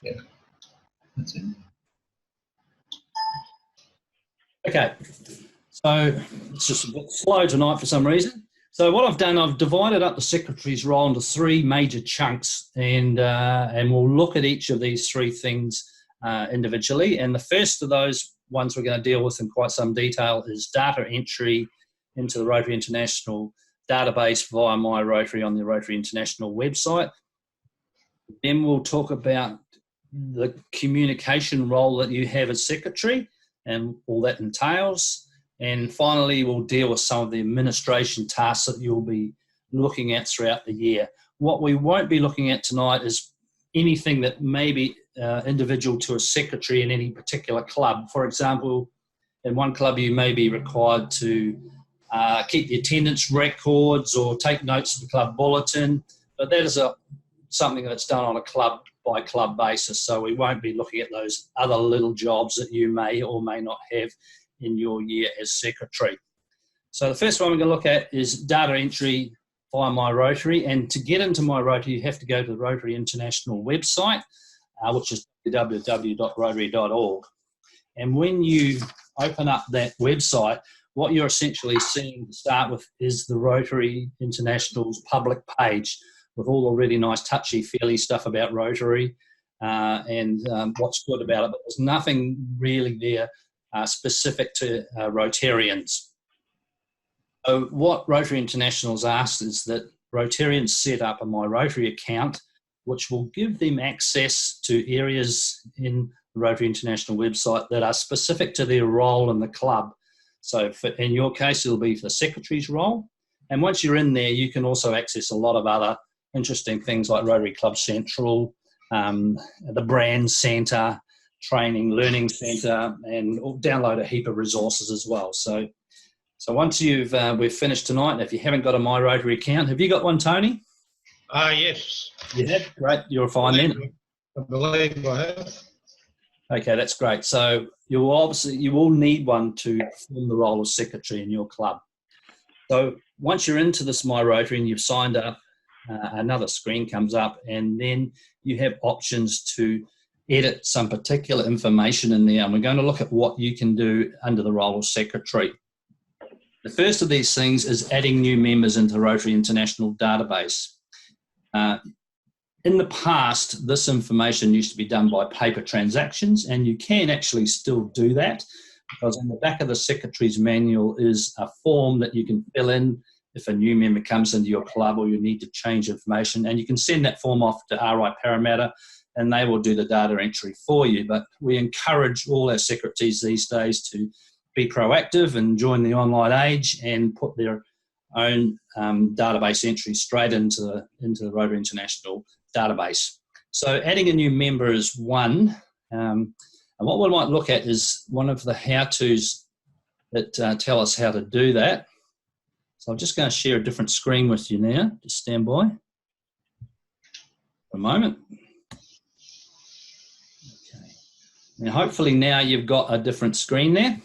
Yeah, that's it. Okay, so it's just a bit slow tonight for some reason. So what I've done, I've divided up the secretary's role into three major chunks, and we'll look at each of these three things individually. And the first of those ones we're going to deal with in quite some detail is data entry into the Rotary International database via My Rotary on the Rotary International website. Then we'll talk about the communication role that you have as secretary and all that entails. And finally, we'll deal with some of the administration tasks that you'll be looking at throughout the year. What we won't be looking at tonight is anything that may be individual to a secretary in any particular club. For example, in one club you may be required to keep the attendance records or take notes of the club bulletin, but that is something that's done on a club by club basis, so we won't be looking at those other little jobs that you may or may not have in your year as secretary. So the first one we're going to look at is data entry via My Rotary, and to get into My Rotary you have to go to the Rotary International website, which is www.rotary.org. And when you open up that website, what you're essentially seeing to start with is the Rotary International's public page with all the really nice touchy-feely stuff about Rotary and what's good about it, but there's nothing really there specific to Rotarians. So what Rotary International's asked is that Rotarians set up a My Rotary account which will give them access to areas in the Rotary International website that are specific to their role in the club. So in your case, it'll be the secretary's role. And once you're in there, you can also access a lot of other interesting things like Rotary Club Central, the Brand Centre, Training, Learning Centre, and download a heap of resources as well. So once we've finished tonight, if you haven't got a My Rotary account, have you got one, Tony? Yes. You have? Great, you're fine then. I believe I have. Okay, that's great. So you will need one to perform the role of secretary in your club. So once you're into this My Rotary and you've signed up, another screen comes up, and then you have options to edit some particular information in there. And we're going to look at what you can do under the role of secretary. The first of these things is adding new members into the Rotary International database. In the past, this information used to be done by paper transactions, and you can actually still do that because on the back of the Secretary's Manual is a form that you can fill in if a new member comes into your club or you need to change information, and you can send that form off to RI Parramatta and they will do the data entry for you. But we encourage all our secretaries these days to be proactive and join the online age and put their own database entry straight into the Rotary International database. So adding a new member is one. And what we might look at is one of the how-tos that tell us how to do that. So I'm just going to share a different screen with you now. Just stand by for a moment. Okay. Now hopefully now you've got a different screen there.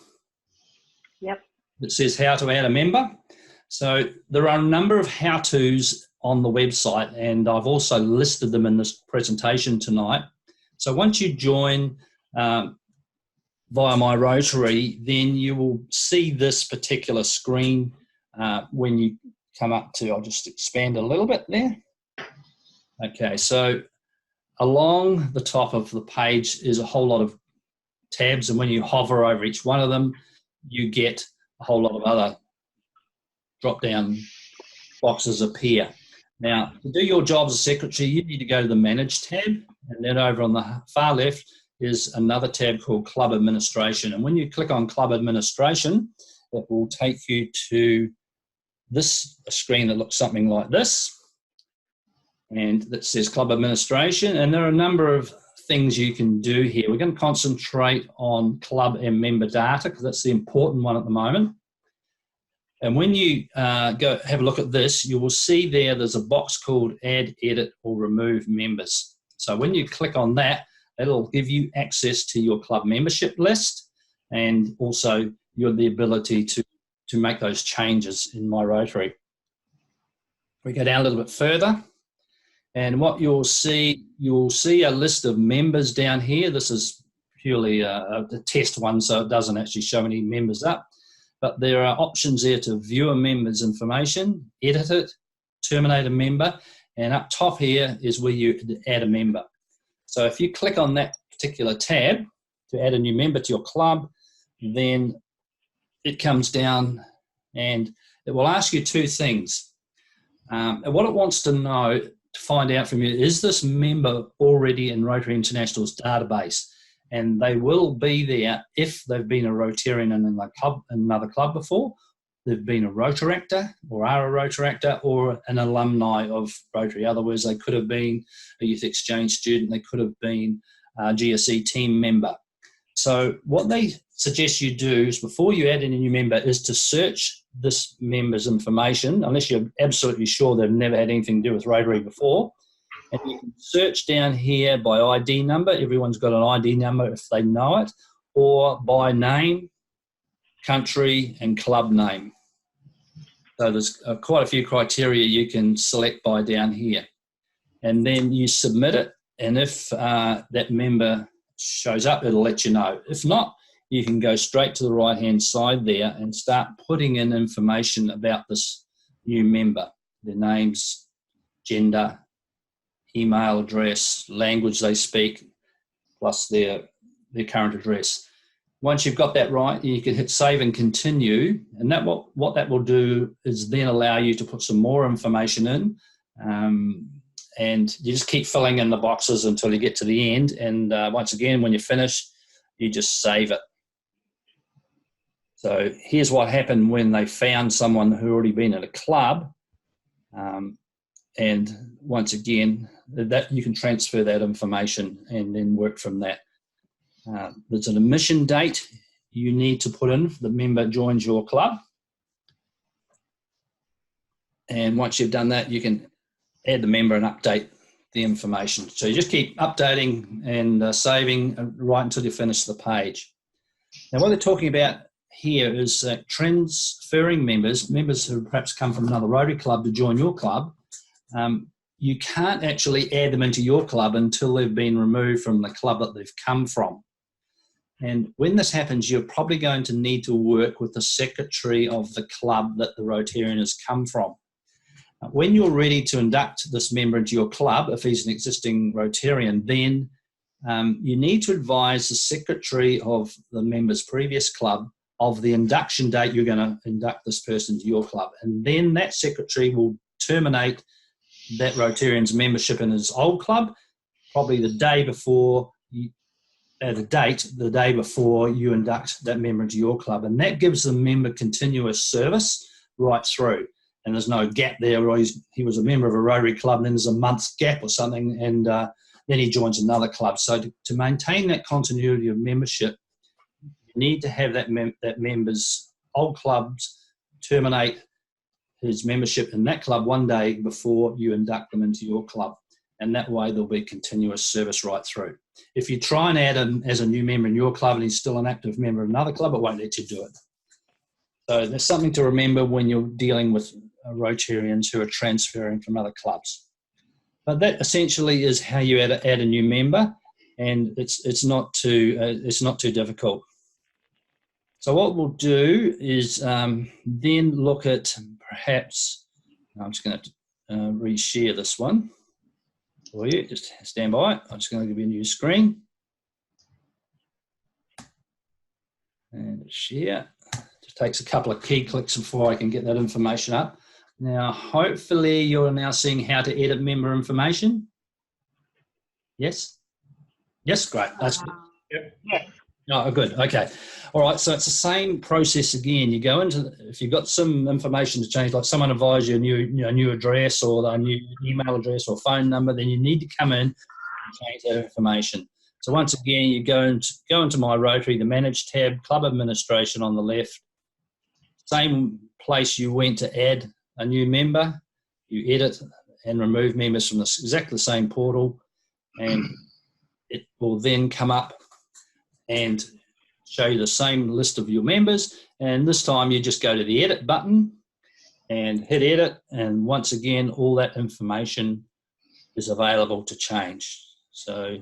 Yep. That says how to add a member. So there are a number of how-tos on the website, and I've also listed them in this presentation tonight. So once you join via My Rotary, then you will see this particular screen when you come up to, I'll just expand a little bit there. Okay, so along the top of the page is a whole lot of tabs, and when you hover over each one of them, you get a whole lot of other drop-down boxes appear. Now, to do your job as a secretary, you need to go to the Manage tab, and then over on the far left is another tab called Club Administration. And when you click on Club Administration, it will take you to this screen that looks something like this, and that says Club Administration. And there are a number of things you can do here. We're going to concentrate on club and member data because that's the important one at the moment. And when you go have a look at this, you will see there's a box called Add, Edit or Remove Members. So when you click on that, it'll give you access to your club membership list and also the ability to make those changes in My Rotary. We go down a little bit further And what you'll see a list of members down here. This is purely a test one, so it doesn't actually show any members up. But there are options there to view a member's information, edit it, terminate a member, and up top here is where you could add a member. So if you click on that particular tab to add a new member to your club, then it comes down and it will ask you two things. And what it wants to know, to find out from you, is this member already in Rotary International's database? And they will be there if they've been a Rotarian in another club before, they've been a Rotaractor or are a Rotaractor, or an alumni of Rotary. In other words, they could have been a youth exchange student, they could have been a GSE team member. So what they suggest you do is, before you add in a new member, is to search this member's information, unless you're absolutely sure they've never had anything to do with Rotary before. And you can search down here by ID number. Everyone's got an ID number if they know it, or by name, country, and club name. So there's quite a few criteria you can select by down here. And then you submit it, and if that member shows up, it'll let you know. If not, you can go straight to the right-hand side there and start putting in information about this new member, their names, gender, email address, language they speak, plus their current address. Once you've got that right, you can hit save and continue, and what that will do is then allow you to put some more information in, and you just keep filling in the boxes until you get to the end, and once again, when you're finished, you just save it. So here's what happened when they found someone who already been in a club, and once again, that you can transfer that information and then work from that. There's an admission date you need to put in if the member joins your club. And once you've done that, you can add the member and update the information. So you just keep updating and saving right until you finish the page. Now, what they're talking about here is transferring members who perhaps come from another Rotary club to join your club. You can't actually add them into your club until they've been removed from the club that they've come from. And when this happens, you're probably going to need to work with the secretary of the club that the Rotarian has come from. When you're ready to induct this member into your club, if he's an existing Rotarian, then you need to advise the secretary of the member's previous club of the induction date you're going to induct this person to your club. And then that secretary will terminate that Rotarian's membership in his old club, probably the day before you induct that member into your club. And that gives the member continuous service right through. And there's no gap there, or he was a member of a Rotary club, and then there's a month's gap or something, and then he joins another club. So to maintain that continuity of membership, you need to have that member's old clubs terminate his membership in that club one day before you induct them into your club. And that way there'll be continuous service right through. If you try and add him as a new member in your club and he's still an active member of another club, it won't let you do it. So there's something to remember when you're dealing with Rotarians who are transferring from other clubs. But that essentially is how you add a new member, and it's not too difficult. So what we'll do is then look at perhaps, I'm just going to reshare this one for you. Just stand by. I'm just going to give you a new screen. And share. Just takes a couple of key clicks before I can get that information up. Now, hopefully you're now seeing how to edit member information. Yes? Yes, great. That's good. Yep. Yeah. Oh, good. Okay. All right. So it's the same process again. You go into, if you've got some information to change, like someone advised you a new address or a new email address or phone number, then you need to come in and change that information. So once again, you go into My Rotary, the Manage tab, Club Administration on the left. Same place you went to add a new member. You edit and remove members from exactly the same portal, and it will then come up and show you the same list of your members. And this time you just go to the edit button and hit edit, and once again all that information is available to change. So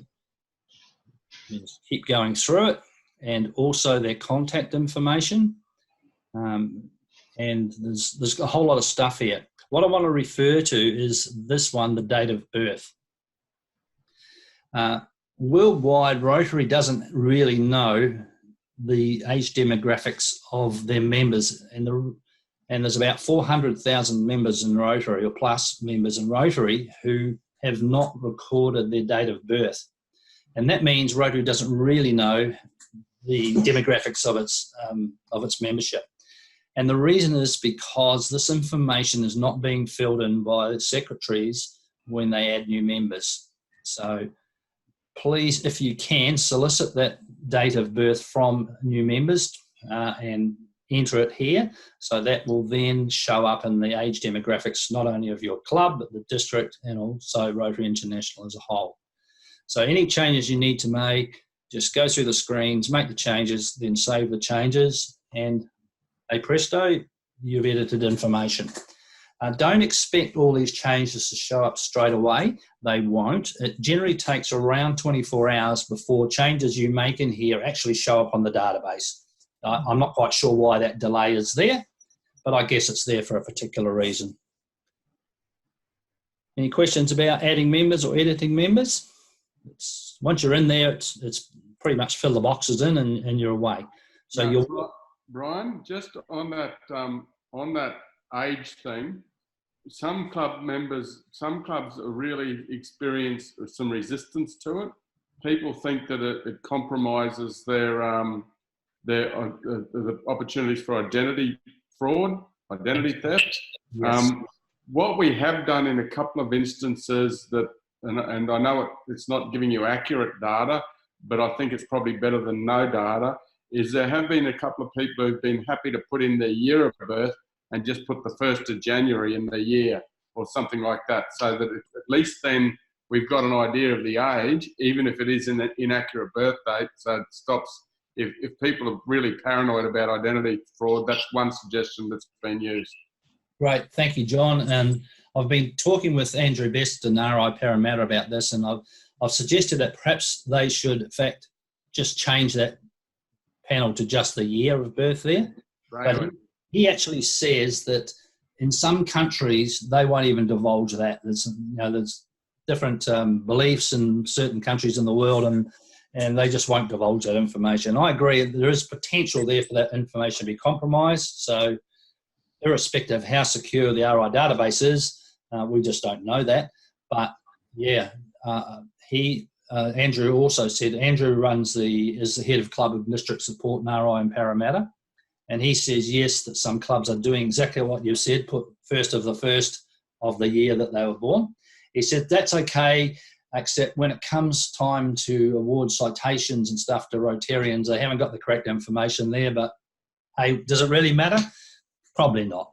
you just keep going through it, and also their contact information. And there's a whole lot of stuff here. What I want to refer to is this one, the date of birth. Worldwide, Rotary doesn't really know the age demographics of their members, and there's about 400,000 members in Rotary, or plus members in Rotary, who have not recorded their date of birth. And that means Rotary doesn't really know the demographics of its membership. And the reason is because this information is not being filled in by the secretaries when they add new members. So please, if you can, solicit that date of birth from new members and enter it here. So that will then show up in the age demographics, not only of your club, but the district and also Rotary International as a whole. So any changes you need to make, just go through the screens, make the changes, then save the changes, and hey presto, you've edited information. Don't expect all these changes to show up straight away. They won't. It generally takes around 24 hours before changes you make in here actually show up on the database. I'm not quite sure why that delay is there, but I guess it's there for a particular reason. Any questions about adding members or editing members? Once you're in there, it's pretty much fill the boxes in and you're away. So Brian, just on that age thing, some clubs really experience some resistance to it. People think that it compromises the opportunities for identity fraud, identity theft. yes. What we have done in a couple of instances and I know it's not giving you accurate data, but I think it's probably better than no data, is there have been a couple of people who've been happy to put in their year of birth and just put the 1st of January in the year or something like that, so that at least then we've got an idea of the age, even if it is an inaccurate birth date. So it stops, if people are really paranoid about identity fraud, that's one suggestion that's been used. Great, thank you, John. And I've been talking with Andrew Best and RI Parramatta about this, and I've suggested that perhaps they should, in fact, just change that panel to just the year of birth there. Right. But he actually says that in some countries they won't even divulge that. There's different beliefs in certain countries in the world, and they just won't divulge that information. I agree, there is potential there for that information to be compromised. So irrespective of how secure the RI database is, we just don't know that. But yeah, Andrew also said, Andrew is the head of Club of District Support in RI in Parramatta, and he says yes, that some clubs are doing exactly what you've said, put 1st of the 1st of the year that they were born. He said that's okay, except when it comes time to award citations and stuff to Rotarians, they haven't got the correct information there, but hey, does it really matter? Probably not.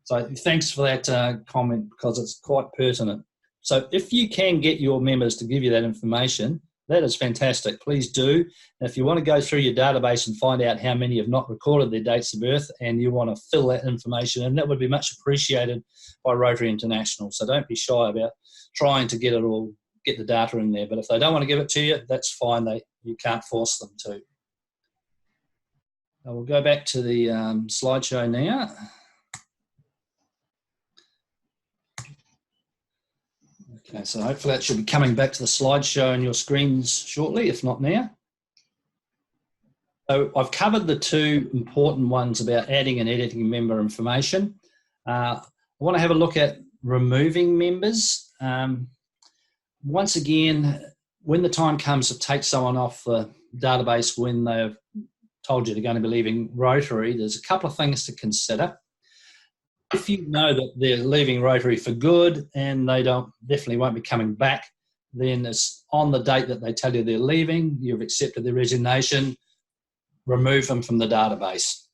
So thanks for that comment, because it's quite pertinent. So if you can get your members to give you that information, that is fantastic. Please do. And if you want to go through your database and find out how many have not recorded their dates of birth and you want to fill that information in, that would be much appreciated by Rotary International. So don't be shy about trying to get the data in there. But if they don't want to give it to you, that's fine. You can't force them to. We'll go back to the slideshow now. Okay, so hopefully that should be coming back to the slideshow on your screens shortly, if not now. So I've covered the two important ones about adding and editing member information. I want to have a look at removing members. Once again, when the time comes to take someone off the database when they've told you they're going to be leaving Rotary, there's a couple of things to consider. If you know that they're leaving Rotary for good and they definitely won't be coming back, then it's on the date that they tell you they're leaving, you've accepted their resignation, remove them from the database.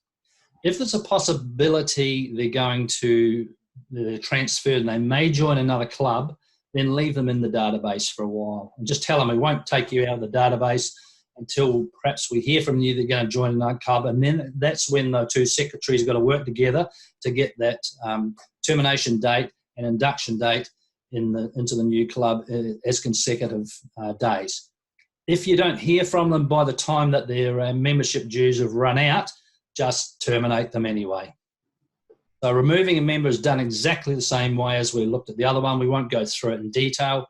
If there's a possibility they're transferred and they may join another club, then leave them in the database for a while. And just tell them we won't take you out of the database until perhaps we hear from you they're going to join another club, and then that's when the two secretaries have got to work together to get that termination date and induction date into the new club as consecutive days. If you don't hear from them by the time that their membership dues have run out, just terminate them anyway. So removing a member is done exactly the same way as we looked at the other one. We won't go through it in detail.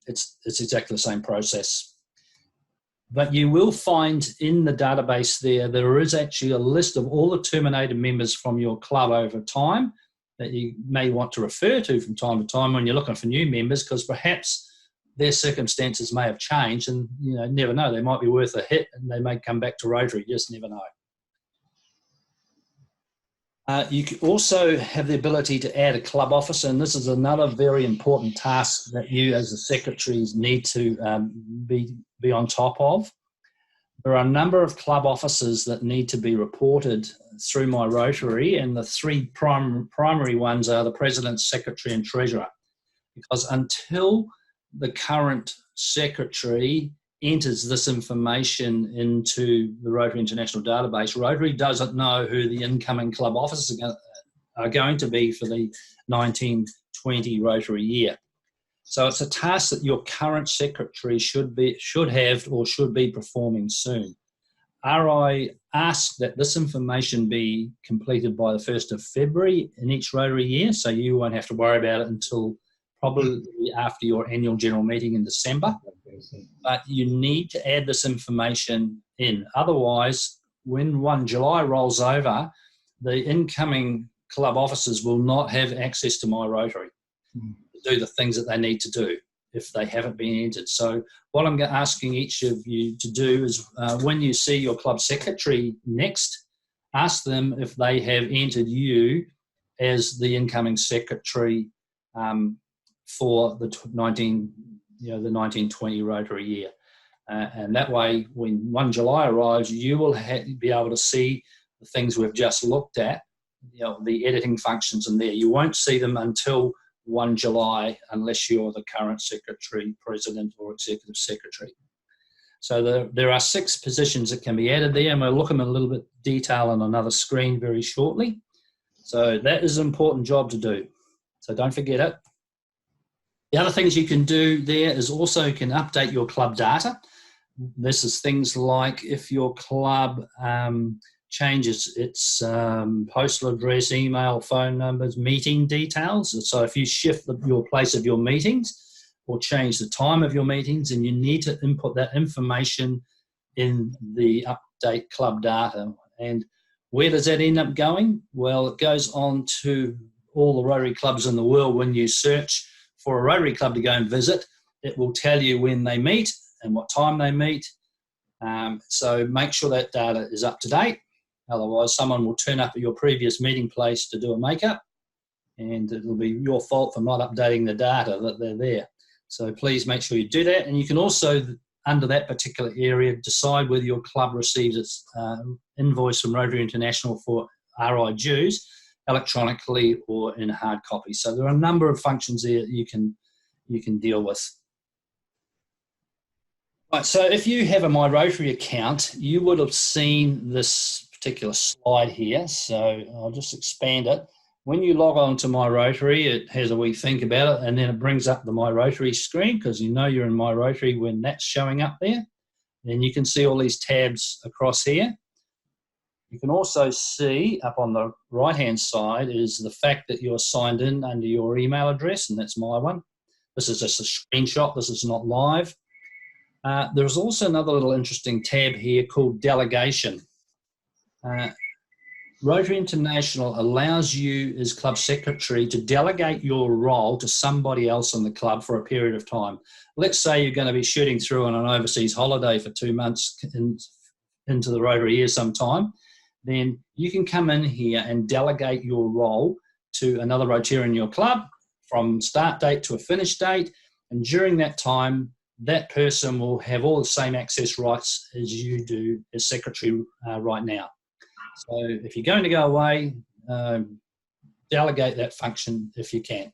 It's exactly the same process. But you will find in the database there is actually a list of all the terminated members from your club over time that you may want to refer to from time to time when you're looking for new members, because perhaps their circumstances may have changed, and you never know, they might be worth a hit and they may come back to Rotary. You just never know. You can also have the ability to add a club officer, and this is another very important task that you as the secretaries need to be on top of. There are a number of club officers that need to be reported through My Rotary, and the three primary ones are the President, Secretary and Treasurer. Because until the current Secretary enters this information into the Rotary International database, Rotary doesn't know who the incoming club officers are going to be for the 1920 Rotary year. So it's a task that your current Secretary should be performing soon. RI ask that this information be completed by the 1st of February in each Rotary year, so you won't have to worry about it until probably after your annual general meeting in December. But you need to add this information in. Otherwise, when 1 July rolls over, the incoming club officers will not have access to My Rotary to do the things that they need to do if they haven't been entered. So what I'm asking each of you to do is when you see your club secretary next, ask them if they have entered you as the incoming secretary for the 1920 Rotary year. And that way, when 1 July arrives, you will be able to see the things we've just looked at, the editing functions in there. You won't see them until 1 July unless you're the current secretary, president or executive secretary. So there are 6 positions that can be added there, and we'll look at them in a little bit detail on another screen very shortly. So that is an important job to do. So don't forget it. The other things you can do there is also you can update your club data. This is things like if your club changes its postal address, email, phone numbers, meeting details. So if you shift your place of your meetings or change the time of your meetings, and you need to input that information in the update club data. And where does that end up going? Well, it goes on to all the Rotary clubs in the world. When you search for a Rotary club to go and visit, it will tell you when they meet and what time they meet. So make sure that data is up to date. Otherwise, someone will turn up at your previous meeting place to do a makeup, and it'll be your fault for not updating the data that they're there. So please make sure you do that. And you can also, under that particular area, decide whether your club receives its invoice from Rotary International for RI dues electronically or in hard copy. So there are a number of functions there that you can deal with. Right, so if you have a My Rotary account, you would have seen this particular slide here. So I'll just expand it. When you log on to My Rotary, it has a wee think about it, and then it brings up the My Rotary screen, because you know you're in My Rotary when that's showing up there. Then you can see all these tabs across here. You can also see up on the right-hand side is the fact that you're signed in under your email address, and that's my one. This is just a screenshot. This is not live. There's also another little interesting tab here called Delegation. Rotary International allows you as club secretary to delegate your role to somebody else in the club for a period of time. Let's say you're going to be shooting through on an overseas holiday for 2 months into the Rotary year sometime. Then you can come in here and delegate your role to another Rotarian in your club from start date to a finish date. And during that time, that person will have all the same access rights as you do as secretary right now. So if you're going to go away, delegate that function if you can.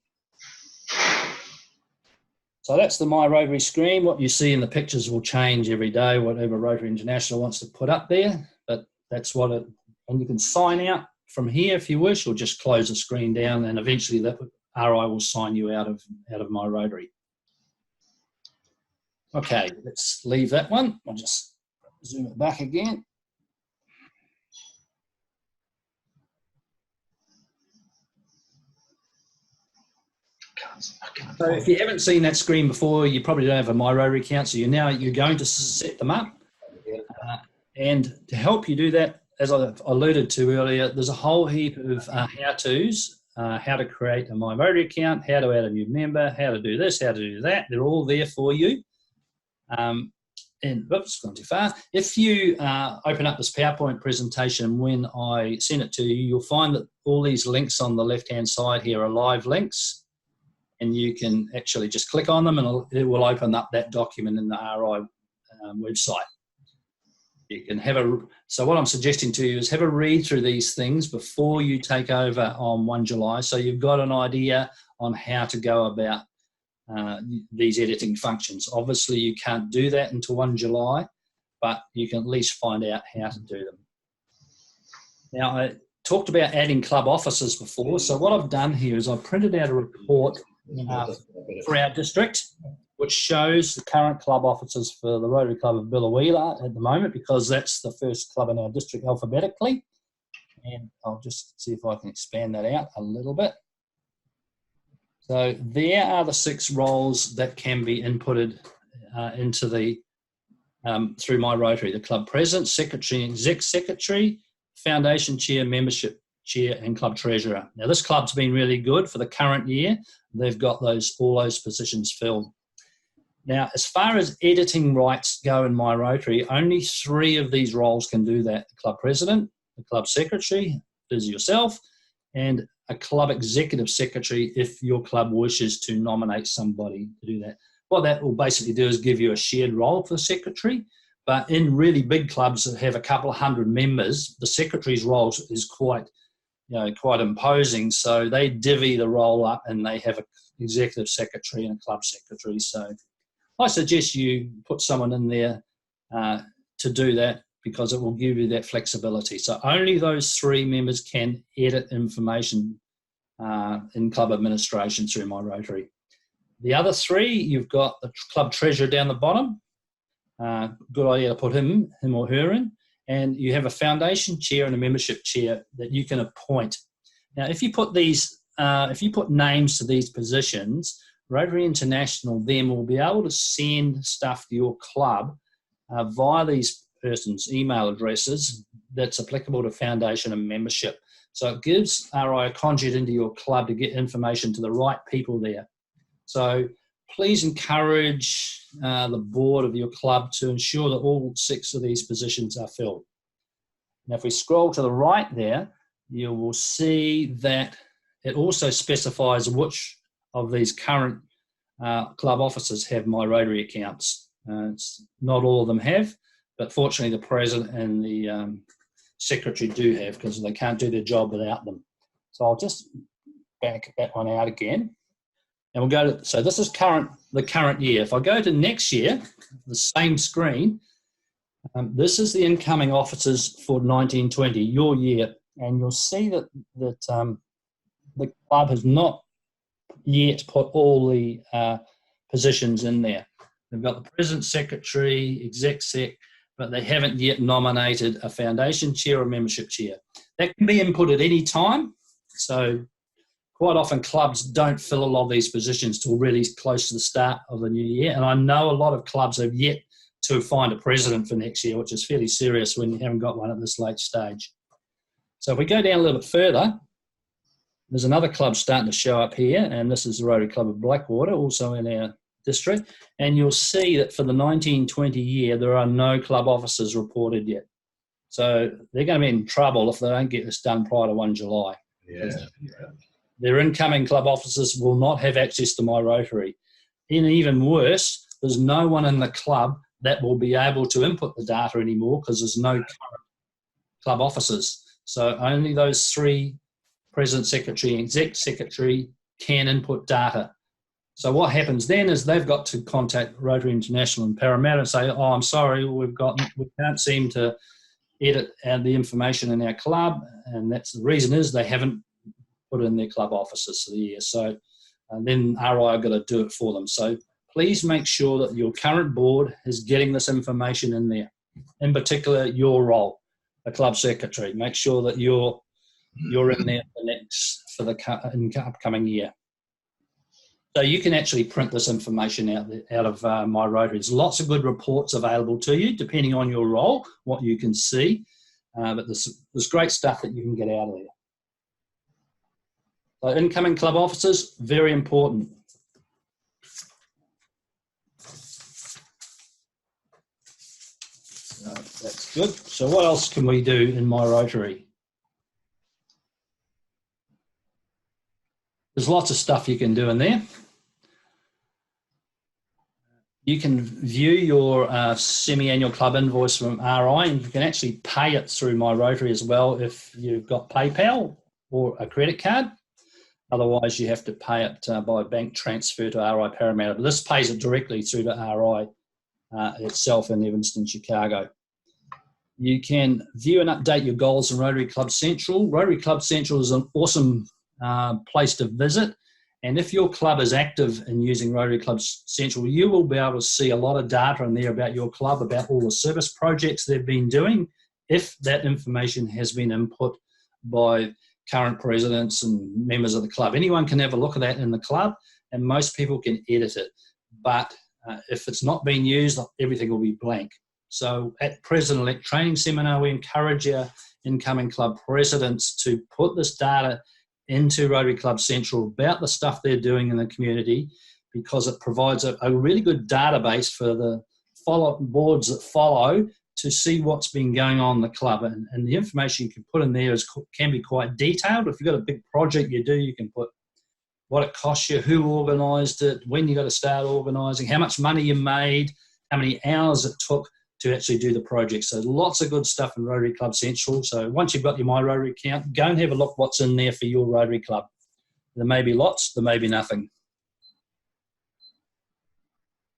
So that's the My Rotary screen. What you see in the pictures will change every day, whatever Rotary International wants to put up there. But that's what it, and you can sign out from here if you wish, or just close the screen down, and eventually that RI will sign you out of My Rotary. Okay, let's leave that one. I'll just zoom it back again. So if you haven't seen that screen before, you probably don't have a My Rotary account, so you're going to set them up. And to help you do that, as I alluded to earlier, there's a whole heap of how-tos, how to create a My Rotary account, how to add a new member, how to do this, how to do that. They're all there for you. And oops, gone too far. If you open up this PowerPoint presentation, when I send it to you, you'll find that all these links on the left-hand side here are live links, and you can actually just click on them and it will open up that document in the RI website. You can so what I'm suggesting to you is have a read through these things before you take over on 1 July, so you've got an idea on how to go about these editing functions. Obviously, you can't do that until 1 July, but you can at least find out how to do them. Now, I talked about adding club officers before, so what I've done here is I've printed out a report for our district, which shows the current club officers for the Rotary Club of Biloela at the moment, because that's the first club in our district alphabetically. And I'll just see if I can expand that out a little bit. So there are the 6 roles that can be inputted into the through My Rotary: the club president, secretary, exec secretary, foundation chair, membership chair, and club treasurer. Now this club's been really good for the current year. They've got all those positions filled. Now, as far as editing rights go in My Rotary, only 3 of these roles can do that: the club president, the club secretary, is yourself, and a club executive secretary if your club wishes to nominate somebody to do that. What that will basically do is give you a shared role for the secretary, but in really big clubs that have a couple of hundred members, the secretary's role is quite imposing, so they divvy the role up and they have an executive secretary and a club secretary. So I suggest you put someone in there to do that, because it will give you that flexibility. So only those 3 members can edit information in club administration through My Rotary. The other 3, you've got the club treasurer down the bottom. Good idea to put him or her in. And you have a foundation chair and a membership chair that you can appoint. Now, if you put names to these positions, Rotary International then will be able to send stuff to your club via these persons' email addresses that's applicable to foundation and membership. So it gives RI a conduit into your club to get information to the right people there. So please encourage the board of your club to ensure that all 6 of these positions are filled. Now, if we scroll to the right there, you will see that it also specifies which of these current club officers have My Rotary accounts. Not all of them have, but fortunately the president and the secretary do have, because they can't do their job without them. So I'll just back that one out again. And we'll go to, so this is the current year. If I go to next year, the same screen, this is the incoming officers for 1920, your year. And you'll see that the club has not yet put all the positions in there. They've got the president, secretary, exec sec, but they haven't yet nominated a foundation chair or membership chair. That can be input at any time. So quite often clubs don't fill a lot of these positions till really close to the start of the new year. And I know a lot of clubs have yet to find a president for next year, which is fairly serious when you haven't got one at this late stage. So if we go down a little bit further, there's another club starting to show up here, and this is the Rotary Club of Blackwater, also in our district. And you'll see that for the 1920 year, there are no club officers reported yet. So they're going to be in trouble if they don't get this done prior to 1 July. Yeah. Their incoming club officers will not have access to My Rotary. And even worse, there's no one in the club that will be able to input the data anymore, because there's no current club officers. So only those 3, president, secretary, and exec secretary, can input data. So what happens then is they've got to contact Rotary International and Parramatta and say, oh, I'm sorry, we can't seem to edit the information in our club, and that's the reason is they haven't put in their club offices for the year. So then RI are going to do it for them. So please make sure that your current board is getting this information in there. In particular, your role, the club secretary. Make sure that you're in there for the upcoming year. So you can actually print this information out of My Rotary. There's lots of good reports available to you, depending on your role, what you can see. But there's great stuff that you can get out of there. So incoming club officers, very important. So that's good. So what else can we do in My Rotary? There's lots of stuff you can do in there. You can view your semi-annual club invoice from RI, and you can actually pay it through My Rotary as well if you've got PayPal or a credit card. Otherwise, you have to pay it by bank transfer to RI Parramatta. But this pays it directly through to RI itself in Evanston, Chicago. You can view and update your goals in Rotary Club Central. Rotary Club Central is an awesome place to visit. And if your club is active in using Rotary Club Central, you will be able to see a lot of data in there about your club, about all the service projects they've been doing, if that information has been input by current presidents and members of the club. Anyone can have a look at that in the club, and most people can edit it. But if it's not being used, everything will be blank. So at President-elect Training Seminar, we encourage our incoming club presidents to put this data into Rotary Club Central about the stuff they're doing in the community, because it provides a really good database for the boards that follow to see what's been going on in the club. And the information you can put in there can be quite detailed. If you've got a big project you can put what it costs you, who organised it, when you got to start organising, how much money you made, how many hours it took to actually do the project. So lots of good stuff in Rotary Club Central. So once you've got your My Rotary account, go and have a look what's in there for your Rotary Club. There may be lots, there may be nothing.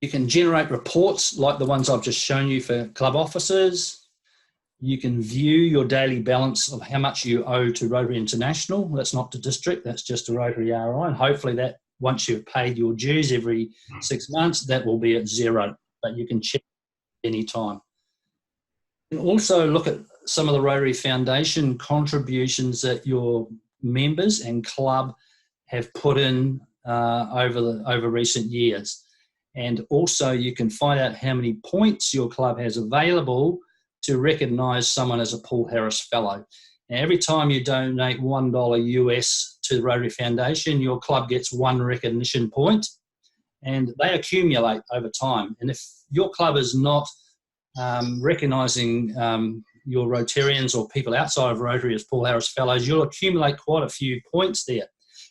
You can generate reports like the ones I've just shown you for club officers. You can view your daily balance of how much you owe to Rotary International. That's not to district, that's just to Rotary RI. And hopefully that once you've paid your dues every 6 months, that will be at zero. But you can check any time. You can also look at some of the Rotary Foundation contributions that your members and club have put in over recent years. And also you can find out how many points your club has available to recognise someone as a Paul Harris Fellow. Now, every time you donate $1 US to the Rotary Foundation, your club gets 1 recognition point, and they accumulate over time. And if your club is not recognising your Rotarians or people outside of Rotary as Paul Harris Fellows, you'll accumulate quite a few points there.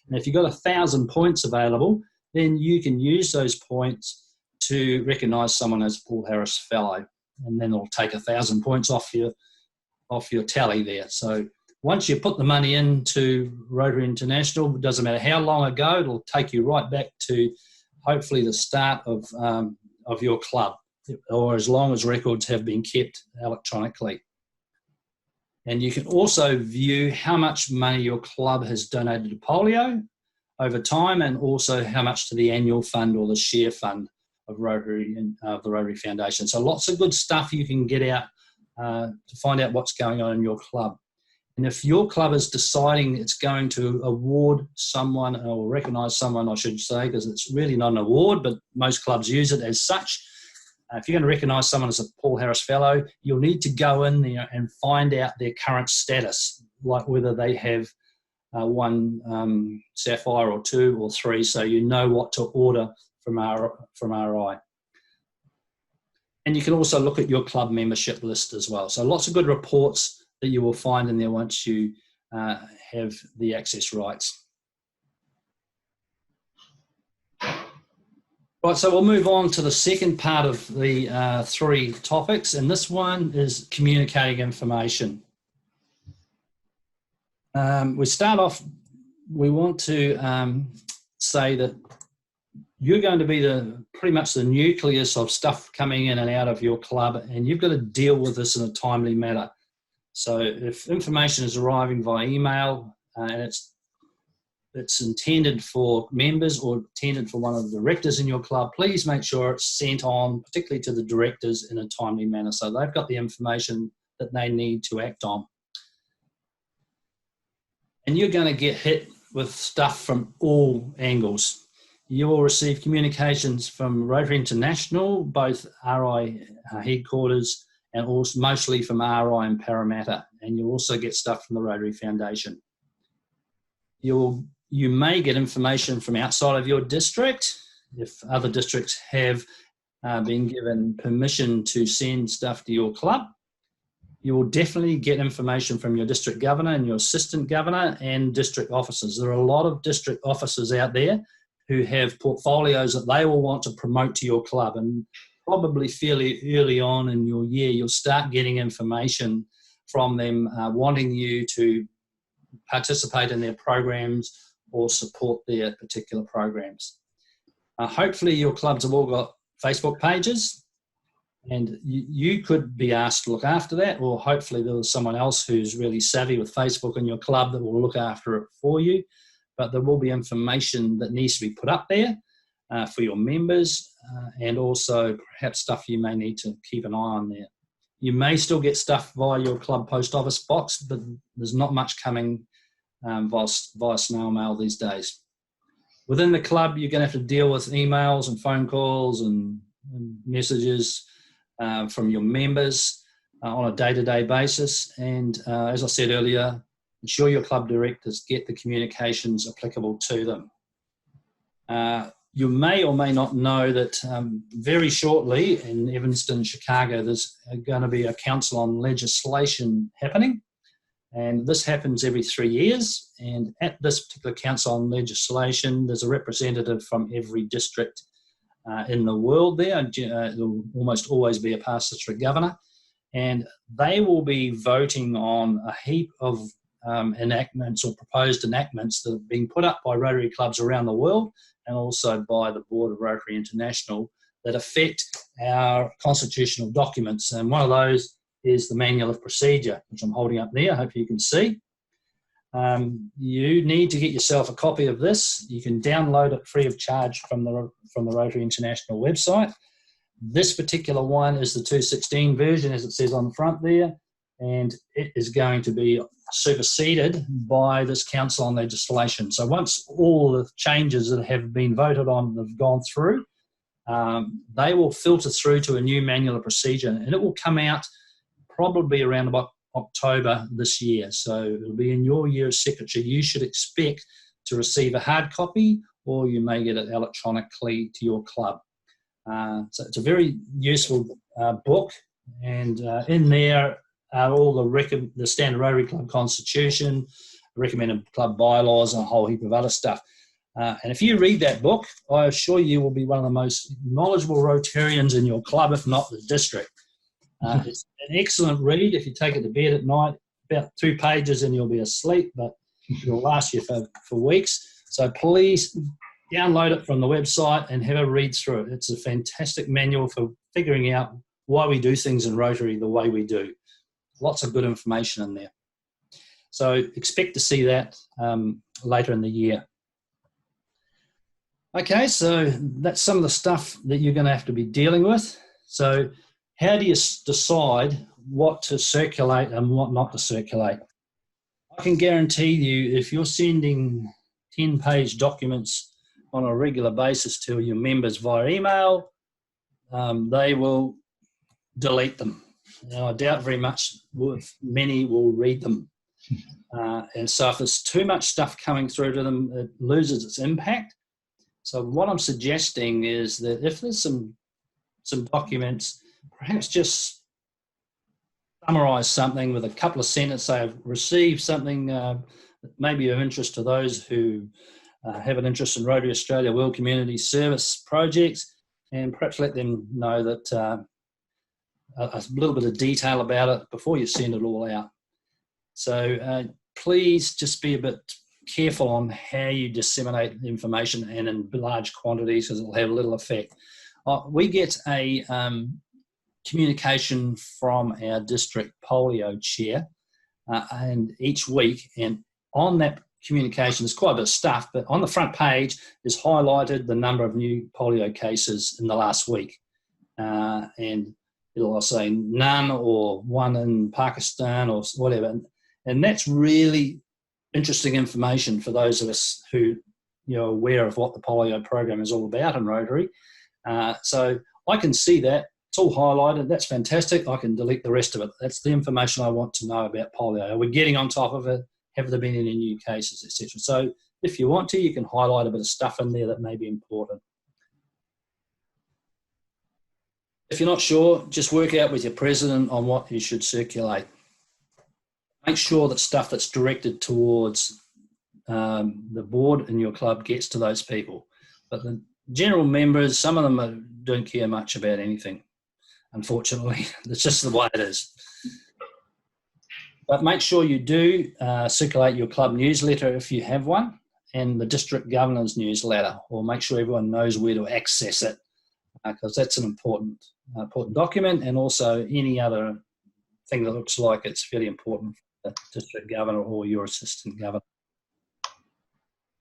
And if you've got 1,000 points available, then you can use those points to recognise someone as Paul Harris Fellow, and then it'll take 1,000 points off your tally there. So once you put the money into Rotary International, it doesn't matter how long ago, it'll take you right back to hopefully the start of your club, or as long as records have been kept electronically. And you can also view how much money your club has donated to polio over time, and also how much to the annual fund or the share fund of Rotary and the Rotary Foundation. So lots of good stuff you can get out to find out what's going on in your club. And if your club is deciding it's going to award someone, or recognise someone, I should say, because it's really not an award, but most clubs use it as such. If you're going to recognise someone as a Paul Harris Fellow, you'll need to go in there and find out their current status, like whether they have one sapphire or 2 or 3, so you know what to order from RI. And you can also look at your club membership list as well. So lots of good reports that you will find in there once you have the access rights. Right, so we'll move on to the second part of the 3 topics, and this one is communicating information. We start off, we want to say that you're going to be pretty much the nucleus of stuff coming in and out of your club, and you've got to deal with this in a timely manner. So if information is arriving via email and it's it's intended for members or intended for one of the directors in your club, please make sure it's sent on, particularly to the directors, in a timely manner so they've got the information that they need to act on. And you're going to get hit with stuff from all angles. You will receive communications from Rotary International, both RI headquarters and also mostly from RI in Parramatta. And you'll also get stuff from the Rotary Foundation. You may get information from outside of your district if other districts have been given permission to send stuff to your club. You will definitely get information from your district governor and your assistant governor and district officers. There are a lot of district officers out there who have portfolios that they will want to promote to your club, and probably fairly early on in your year, you'll start getting information from them wanting you to participate in their programs or support their particular programs. Hopefully your clubs have all got Facebook pages, and you could be asked to look after that, or hopefully there was someone else who's really savvy with Facebook in your club that will look after it for you. But there will be information that needs to be put up there for your members, and also perhaps stuff you may need to keep an eye on there. You may still get stuff via your club post office box, but there's not much coming via snail mail these days. Within the club, you're going to have to deal with emails and phone calls and messages from your members on a day-to-day basis. And as I said earlier, ensure your club directors get the communications applicable to them. You may or may not know that very shortly in Evanston, Chicago, there's going to be a council on legislation happening. And this happens every 3 years. And at this particular council on legislation, there's a representative from every district in the world there. There'll almost always be a past district governor. And they will be voting on a heap of enactments or proposed enactments that have been put up by Rotary clubs around the world and also by the Board of Rotary International that affect our constitutional documents. And one of those is the Manual of Procedure, which I'm holding up there. I hope you can see. You need to get yourself a copy of this. You can download it free of charge from the Rotary International website. This particular one is the 216 version, as it says on the front there, and it is going to be superseded by this council on legislation. So once all the changes that have been voted on have gone through, they will filter through to a new Manual of Procedure, and it will come out probably around about October this year. So it'll be in your year as secretary. You should expect to receive a hard copy, or you may get it electronically to your club. So it's a very useful book, and in there are all the standard Rotary Club constitution, recommended club bylaws, and a whole heap of other stuff. And if you read that book, I assure you will be one of the most knowledgeable Rotarians in your club, if not the district. It's an excellent read if you take it to bed at night, about 2 pages and you'll be asleep, but it'll last you for weeks. So please download it from the website and have a read through it. It's a fantastic manual for figuring out why we do things in Rotary the way we do. Lots of good information in there. So expect to see that later in the year. Okay, so that's some of the stuff that you're going to have to be dealing with. So how do you decide what to circulate and what not to circulate? I can guarantee you if you're sending 10-page documents on a regular basis to your members via email, they will delete them. Now, I doubt very much many will read them. And so if there's too much stuff coming through to them, it loses its impact. So what I'm suggesting is that if there's some documents, perhaps just summarise something with a couple of sentences. Say, I've received something that may be of interest to those who have an interest in Rotary Australia World Community Service projects, and perhaps let them know that a little bit of detail about it before you send it all out. So please just be a bit careful on how you disseminate information and in large quantities, because it will have little effect. We get a communication from our district polio chair and each week, and on that communication. There's quite a bit of stuff, but on the front page is highlighted the number of new polio cases in the last week. And it'll say none or one in Pakistan or whatever. And that's really interesting information for those of us who are aware of what the polio program is all about in Rotary. So I can see that. It's all highlighted. That's fantastic. I can delete the rest of it. That's the information I want to know about polio. Are we getting on top of it? Have there been any new cases, etc.? So if you want to, you can highlight a bit of stuff in there that may be important. If you're not sure, just work out with your president on what you should circulate. Make sure that stuff that's directed towards the board in your club gets to those people. But the general members, some of them don't care much about anything, unfortunately. It's just the way it is. But make sure you do circulate your club newsletter if you have one, and the district governor's newsletter, or make sure everyone knows where to access it, because that's an important document, and also any other thing that looks like it's fairly important for the district governor or your assistant governor.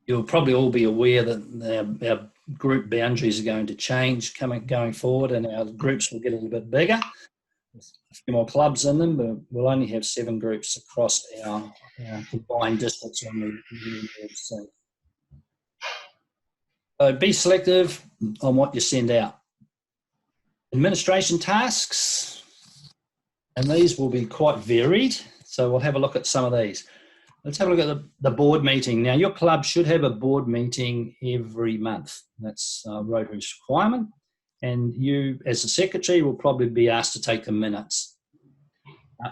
You'll probably all be aware that our group boundaries are going to change going forward, and our groups will get a little bit bigger. A few more clubs in them, but we'll only have 7 groups across our combined districts when we move soon. So be selective on what you send out. Administration tasks, and these will be quite varied. So we'll have a look at some of these. Let's have a look at the board meeting. Now, your club should have a board meeting every month. That's Rotary's requirement. And you, as the secretary, will probably be asked to take the minutes.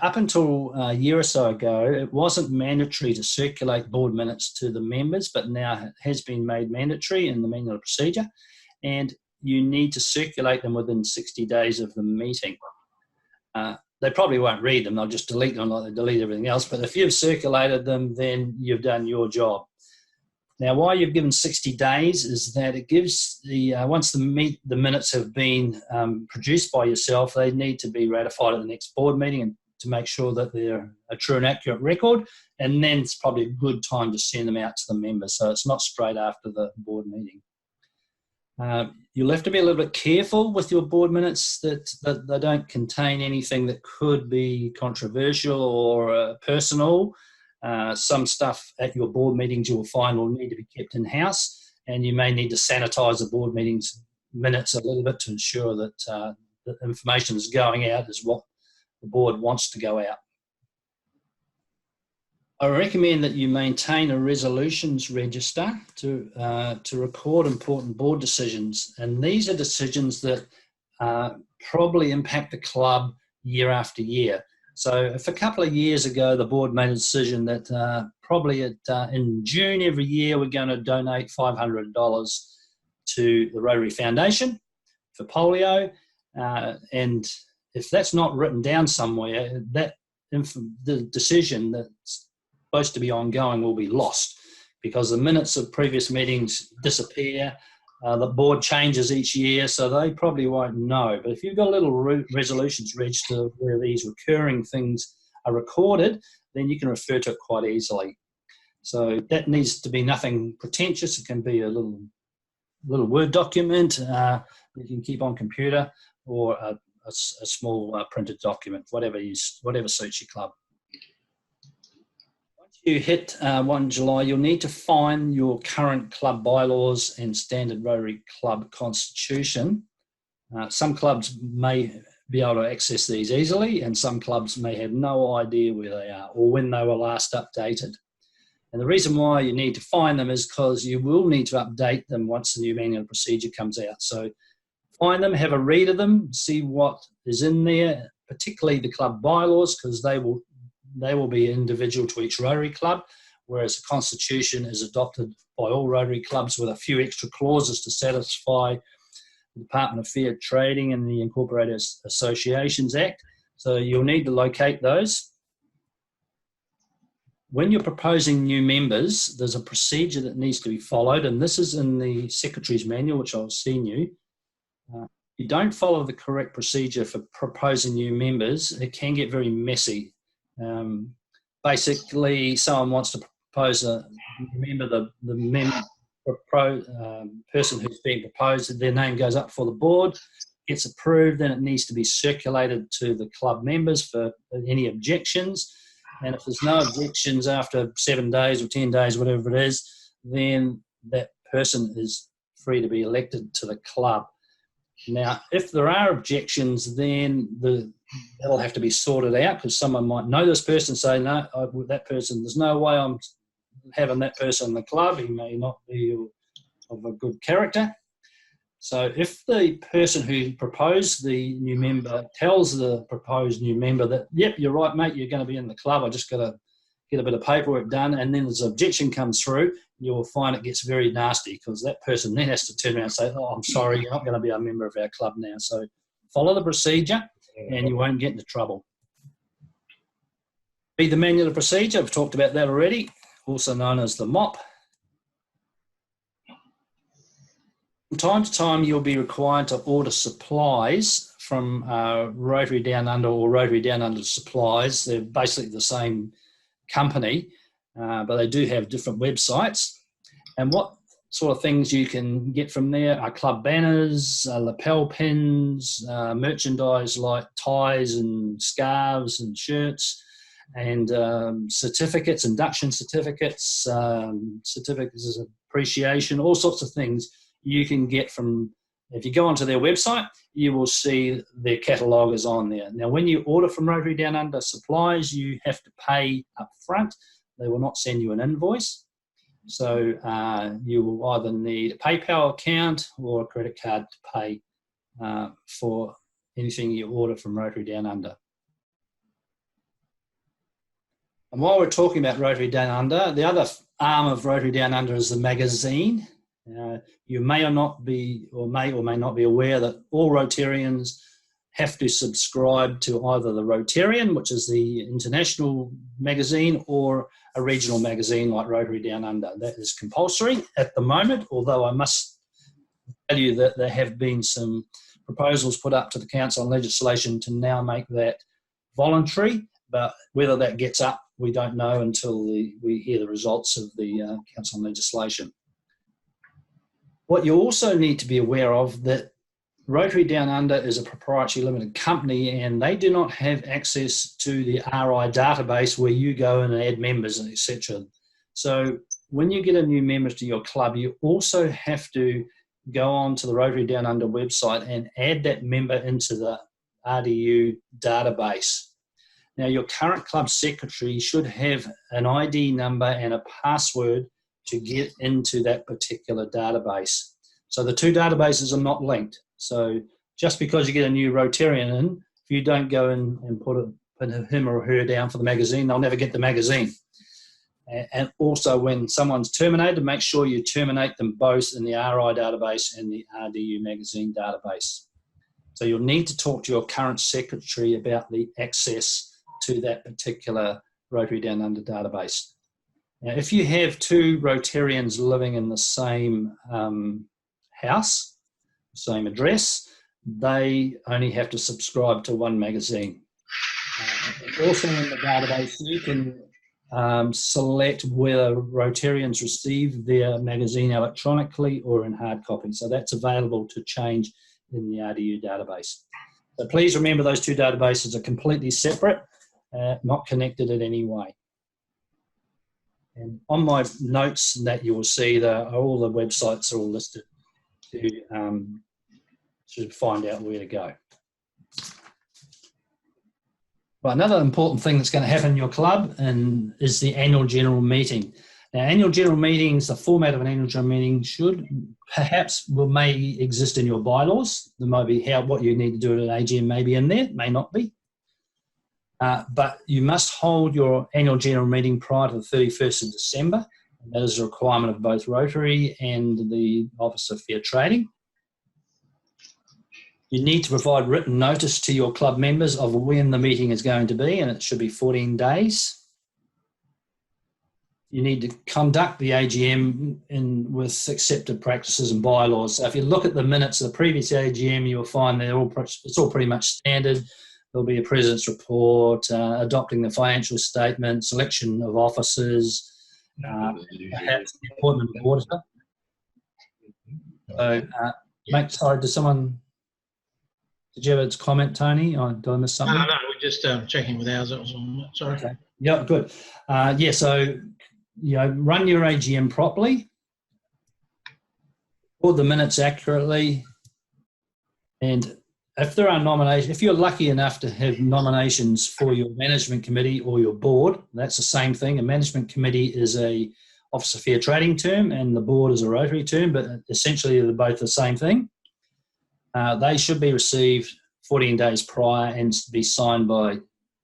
Up until a year or so ago, it wasn't mandatory to circulate board minutes to the members, but now it has been made mandatory in the manual procedure. And you need to circulate them within 60 days of the meeting. They probably won't read them. They'll just delete them like they delete everything else. But if you've circulated them, then you've done your job. Now, why you've given 60 days is that it gives once the minutes have been produced by yourself, they need to be ratified at the next board meeting and to make sure that they're a true and accurate record. And then it's probably a good time to send them out to the members. So it's not straight after the board meeting. You'll have to be a little bit careful with your board minutes that they don't contain anything that could be controversial or personal. Some stuff at your board meetings you'll find will need to be kept in-house, and you may need to sanitize the board meetings minutes a little bit to ensure that the information is going out as what the board wants to go out. I recommend that you maintain a resolutions register to record important board decisions, and these are decisions that probably impact the club year after year. So if a couple of years ago the board made a decision that probably in June every year we're going to donate $500 to the Rotary Foundation for polio, and if that's not written down somewhere, the decision that's supposed to be ongoing will be lost, because the minutes of previous meetings disappear. The board changes each year, so they probably won't know. But if you've got a little resolutions register where these recurring things are recorded, then you can refer to it quite easily. So that needs to be nothing pretentious. It can be a little Word document you can keep on computer, or a small printed document, whatever suits your club. You hit 1 July, you'll need to find your current club bylaws and standard Rotary Club constitution. Some clubs may be able to access these easily, and some clubs may have no idea where they are or when they were last updated. And the reason why you need to find them is because you will need to update them once the new manual procedure comes out. So find them, have a read of them, see what is in there, particularly the club bylaws, because they will be individual to each Rotary Club, whereas the Constitution is adopted by all Rotary Clubs with a few extra clauses to satisfy the Department of Fair Trading and the Incorporated Associations Act. So you'll need to locate those. When you're proposing new members, there's a procedure that needs to be followed, and this is in the Secretary's Manual, which I'll send you. You don't follow the correct procedure for proposing new members, it can get very messy. Basically, someone wants to propose person who's being proposed, their name goes up for the board, gets approved, then it needs to be circulated to the club members for any objections. And if there's no objections after 7 days or 10 days, whatever it is, then that person is free to be elected to the club. Now, if there are objections, then that'll have to be sorted out, because someone might know this person and say, no, that person, there's no way I'm having that person in the club. He may not be of a good character. So if the person who proposed the new member tells the proposed new member that, yep, you're right, mate, you're going to be in the club, I just got to get a bit of paperwork done, and then as an objection comes through, you'll find it gets very nasty, because that person then has to turn around and say, oh, I'm sorry, you're not going to be a member of our club now. So follow the procedure and you won't get into trouble. Read the manual of procedure. I've talked about that already, also known as the MOP. From time to time, you'll be required to order supplies from Rotary Down Under or Rotary Down Under Supplies. They're basically the same company, but they do have different websites. And what sort of things you can get from there are club banners, lapel pins, merchandise like ties and scarves and shirts, and certificates, induction certificates, certificates of appreciation, all sorts of things you can get from. If you go onto their website, you will see their catalogue is on there. Now, when you order from Rotary Down Under Supplies, you have to pay up front. They will not send you an invoice. So you will either need a PayPal account or a credit card to pay for anything you order from Rotary Down Under. And while we're talking about Rotary Down Under, the other arm of Rotary Down Under is the magazine. You may or may not be aware that all Rotarians have to subscribe to either the Rotarian, which is the international magazine, or a regional magazine like Rotary Down Under. That is compulsory at the moment, although I must tell you that there have been some proposals put up to the Council on legislation to now make that voluntary, but whether that gets up, we don't know until we hear the results of the Council on legislation. What you also need to be aware of, that Rotary Down Under is a proprietary limited company, and they do not have access to the RI database where you go and add members, etc. So when you get a new member to your club, you also have to go on to the Rotary Down Under website and add that member into the RDU database. Now, your current club secretary should have an ID number and a password to get into that particular database. So the two databases are not linked. So just because you get a new Rotarian in, if you don't go in and put him or her down for the magazine, they'll never get the magazine. And also, when someone's terminated, make sure you terminate them both in the RI database and the RDU magazine database. So you'll need to talk to your current secretary about the access to that particular Rotary Down Under database. Now, if you have two Rotarians living in the same house, same address, they only have to subscribe to one magazine. Also in the database, you can select whether Rotarians receive their magazine electronically or in hard copy. So that's available to change in the RDU database. So please remember, those two databases are completely separate, not connected in any way. And on my notes that you will see, all the websites are all listed to find out where to go. Right, another important thing that's going to happen in your club is the annual general meeting. Now, annual general meetings, the format of an annual general meeting may exist in your bylaws. There might be what you need to do at an AGM may be in there, may not be. But you must hold your annual general meeting prior to the 31st of December. That is a requirement of both Rotary and the Office of Fair Trading. You need to provide written notice to your club members of when the meeting is going to be, and it should be 14 days. You need to conduct the AGM with accepted practices and bylaws. So if you look at the minutes of the previous AGM, you will find it's all pretty much standard. There'll be a president's report, adopting the financial statement, selection of officers, perhaps the appointment of auditor. So, sorry, did you have a comment, Tony? Did I miss something? No, we're just checking with ours. That was on. Sorry. Okay. Yeah, good. So, run your AGM properly, record the minutes accurately, and if there are nominations, if you're lucky enough to have nominations for your management committee or your board, that's the same thing. A management committee is a Office of Fair Trading term and the board is a Rotary term, but essentially they're both the same thing. They should be received 14 days prior and be signed by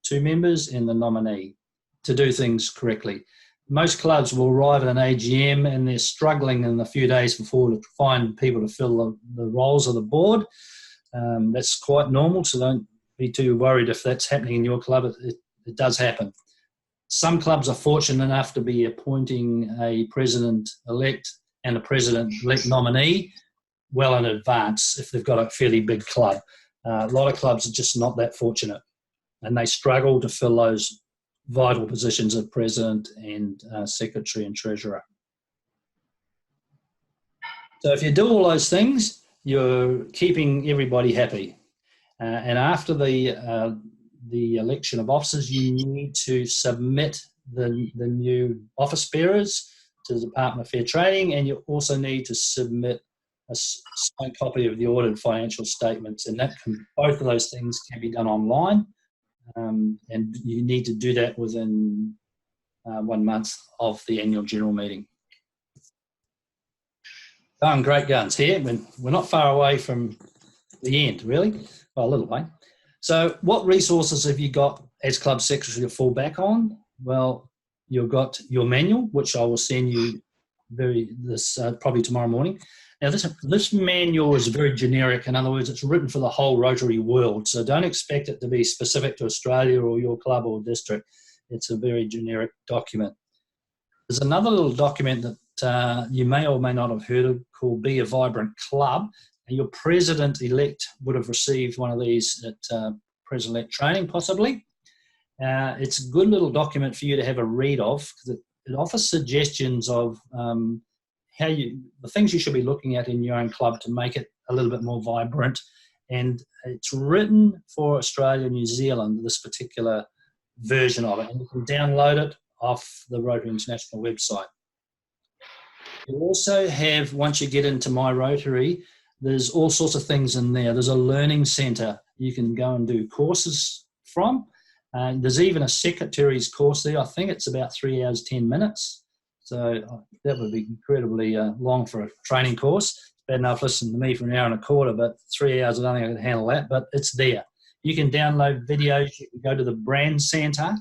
2 members and the nominee to do things correctly. Most clubs will arrive at an AGM and they're struggling in the few days before to find people to fill the roles of the board. That's quite normal, so don't be too worried if that's happening in your club. It does happen. Some clubs are fortunate enough to be appointing a president-elect and a president-elect nominee well in advance if they've got a fairly big club. A lot of clubs are just not that fortunate, and they struggle to fill those vital positions of president and secretary and treasurer. So if you do all those things, you're keeping everybody happy. And after the election of officers, you need to submit the new office bearers to the Department of Fair Trading, and you also need to submit a signed copy of the audited financial statements, and both of those things can be done online, and you need to do that within 1 month of the annual general meeting. Going great guns here. We're not far away from the end, really. Well, a little way. So what resources have you got as club secretary to fall back on? Well, you've got your manual, which I will send you probably tomorrow morning. Now, this manual is very generic. In other words, it's written for the whole Rotary world. So don't expect it to be specific to Australia or your club or district. It's a very generic document. There's another little document that you may or may not have heard of called Be a Vibrant Club. And your president-elect would have received one of these at president-elect training, possibly. It's a good little document for you to have a read of because it offers suggestions of the things you should be looking at in your own club to make it a little bit more vibrant. And it's written for Australia and New Zealand, this particular version of it. And you can download it off the Rotary International website. You also have, once you get into My Rotary, there's all sorts of things in there. There's a learning centre you can go and do courses from. There's even a secretary's course there. I think it's about 3 hours, 10 minutes. So that would be incredibly long for a training course. It's bad enough listening to me for an hour and a quarter, but 3 hours, I don't think I can handle that. But it's there. You can download videos. You can go to the brand centre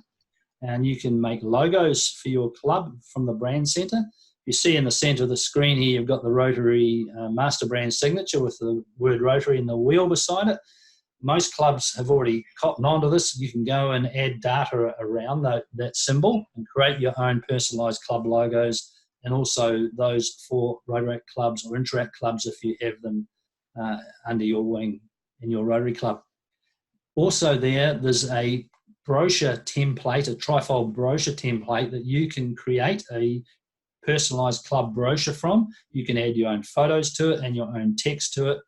and you can make logos for your club from the brand centre. You see in the centre of the screen here, you've got the Rotary master brand signature with the word Rotary and the wheel beside it. Most clubs have already cottoned onto this. You can go and add data around that symbol and create your own personalised club logos, and also those for Rotaract clubs or Interact clubs if you have them under your wing in your Rotary club. Also there's a brochure template, a trifold brochure template that you can create a personalised club brochure from. You can add your own photos to it and your own text to it,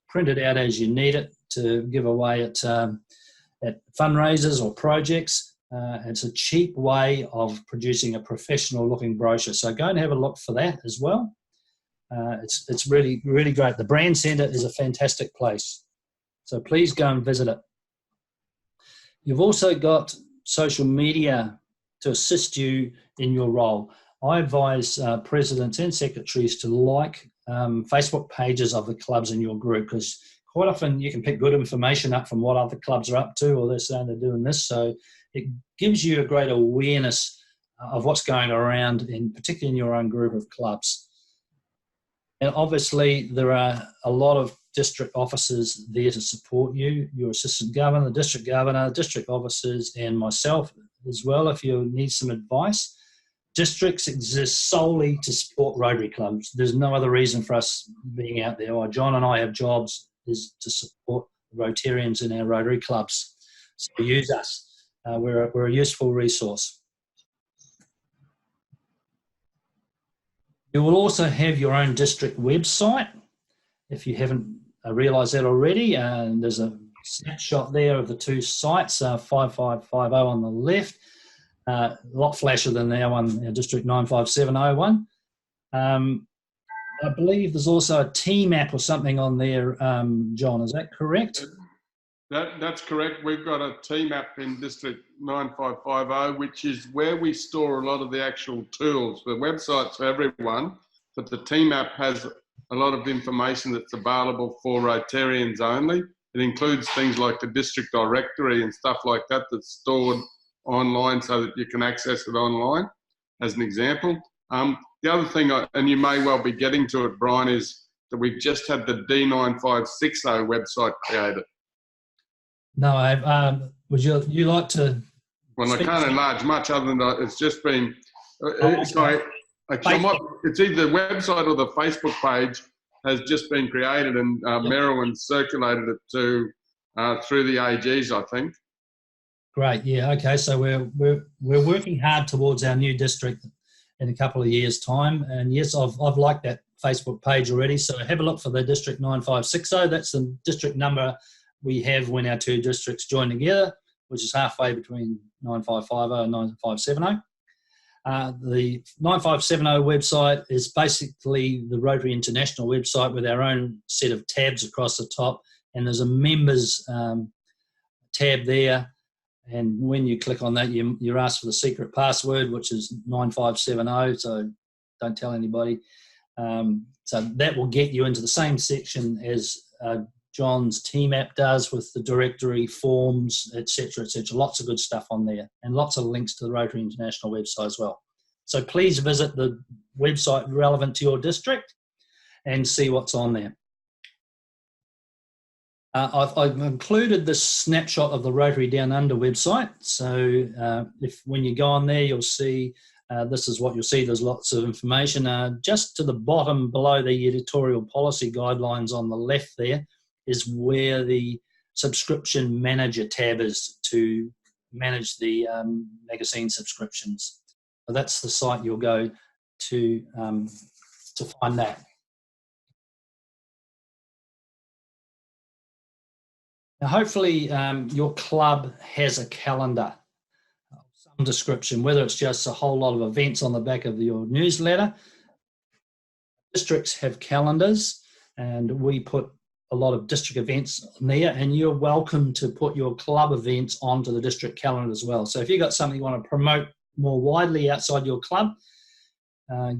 print it out as you need it to give away at fundraisers or projects. It's a cheap way of producing a professional looking brochure. So go and have a look for that as well. It's really, really great. The Brand Centre is a fantastic place. So please go and visit it. You've also got social media to assist you in your role. I advise presidents and secretaries to like Facebook pages of the clubs in your group, because quite often you can pick good information up from what other clubs are up to, or they're saying they're doing this. So it gives you a great awareness of what's going around, particularly in your own group of clubs. And obviously there are a lot of district officers there to support you, your assistant governor, the district governor, district officers, and myself as well if you need some advice. Districts exist solely to support Rotary clubs. There's no other reason for us being out there. Or John and I have jobs is to support Rotarians in our Rotary clubs. So use us. We're a useful resource. You will also have your own district website, if you haven't realised that already. There's a snapshot there of the two sites, 5550 on the left, a lot flashier than our one, our District 95701 one. I believe there's also a team app or something on there, John, is that correct? That's correct. We've got a team app in District 9550, which is where we store a lot of the actual tools. The website's for everyone, but the team app has a lot of information that's available for Rotarians only. It includes things like the district directory and stuff like that that's stored online so that you can access it online, as an example. The other thing, and you may well be getting to it, Brian, is that we've just had the D9560 website created. No, would you like to? Well, I can't enlarge much other than that. It's just been, sorry, it's either the website or the Facebook page has just been created, and Marilyn circulated it to through the AGs, I think. Great, yeah, okay. So we're working hard towards our new district in a couple of years' time, and yes, I've liked that Facebook page already. So have a look for the District 9560. That's the district number we have when our two districts join together, which is halfway between 9550 and 9570. The 9570 website is basically the Rotary International website with our own set of tabs across the top, and there's a members tab there, and when you click on that you're asked for the secret password, which is 9570, so don't tell anybody. So that will get you into the same section as John's team app does, with the directory, forms, etc., etc. Lots of good stuff on there, and lots of links to the Rotary International website as well. So please visit the website relevant to your district and see what's on there. I've included this snapshot of the Rotary Down Under website. So when you go on there, you'll see this is what you'll see. There's lots of information. Just to the bottom below the editorial policy guidelines on the left there is where the subscription manager tab is to manage the magazine subscriptions. So that's the site you'll go to find that. Now, hopefully your club has a calendar of some description, whether it's just a whole lot of events on the back of your newsletter. Districts have calendars, and we put a lot of district events there, and you're welcome to put your club events onto the district calendar as well. So if you've got something you want to promote more widely outside your club,